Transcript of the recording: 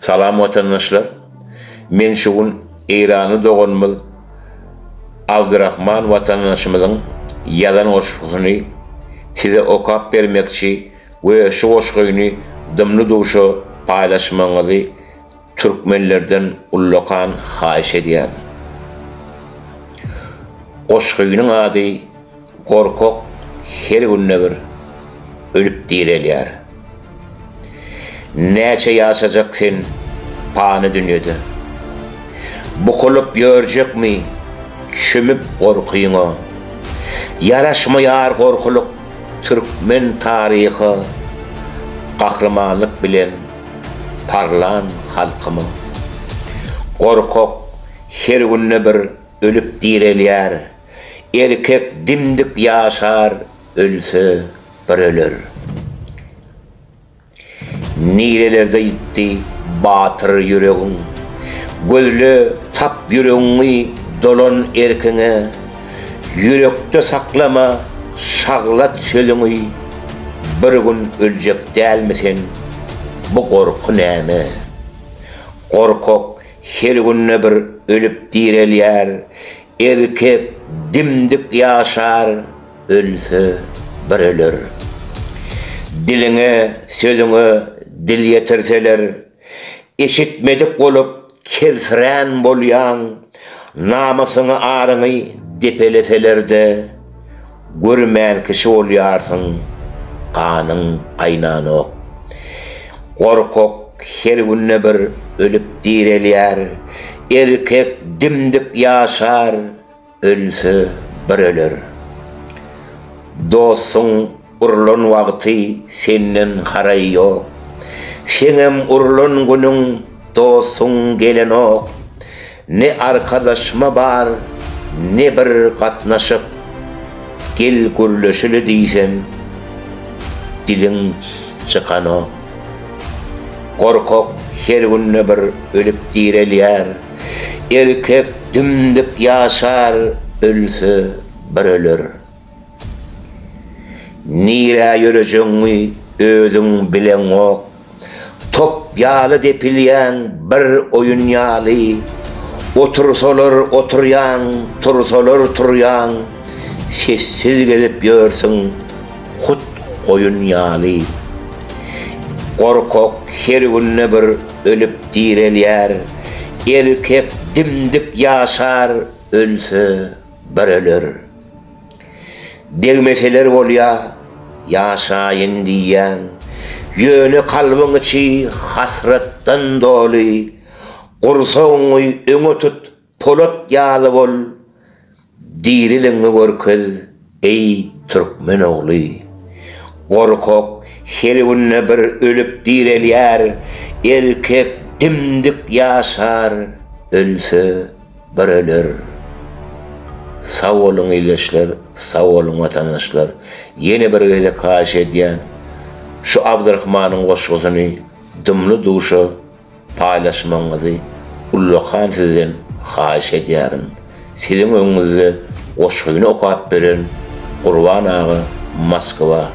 Salam vatandaşlar. Men şugun İran'ı doğanmıl Abdurrahman vatandaşımızın yalan oşkuğunu size okap vermekçi ve şu oşkuğunu dımlı duşu paylaşmanızı Türkmenlerden ullokan hayiş ediyor. Oşkuğunun adı korkok her günne bir ölüp direliyar. Neçe yaşayacaksın panı dünyada? Bukulup görecek mi? Çümüp korkuyunu. Yaraşmayar korkuluk Türkmen tarihi. Kahramanlık bilen parlan halkımı. Korkok her günne bir ölüp direliyar. Erkek dimdik yaşar, ölse bir ölür. Nirelerde gitti batır yüreğin, gözlü tap yüreğini dolan erkine, yürekte saklama şaglat sözünü, bir gün ölecek değil misin, bu korku neyme? Korkok her günne bir ölüp direliyar, erkek dimdik yaşar, ölse bir ölür. Diline, sözüne dil yetirseler, eşitmedik olup kelsiren bolyan, namusunu arını depeleseler de, görmeyen kişi olyarsın, kanın aynanok. Korkok her günne bir ölüp direliyar, erkek dimdik yaşar, ölse bir ölür. Dostun urlun vakti senin haray yok. Senem urlun günün dostun gelen ok. Ne arkadaşma var, ne bir katnaşık. Gel gürleşülü diysem, dilin çıkan ok. Korkok her günne bir ölüp direliyar. Erkek dimdik yaşar, ölse bir ölür. Nira yürücüğünü özün bilen ok. Top yalı depilyen bir oyun yalı. Otursalar oturyan, tursalar turyan. Sessiz gelip görsün hut oyun yalı. Korkok her günne bir ölüp direliyar. Erkek dimdik yaşar, ölse bir ölür. Degmeseler bolya, yaşayın diyen, yönü kalbin içi hasretten dolu, kursoğunu öňe tut, polat yalı bol, dirilini görküz, ey Türkmen oğlu. Korkok her günne bir ölüp direliyar, erkek dimdik yaşar, ölse bir ölür. Sağ olun iyileşler, sağ olun vatandaşlar. Yeni bir gece karşı ediyen şu Abdurrahman'ın koşkusunu dımlı duşu paylaşmanızı ullokan sizden karşı ediyorum. Sizin önünüzde koşkusunu okuyup verin Kurban Ağa, Moskova.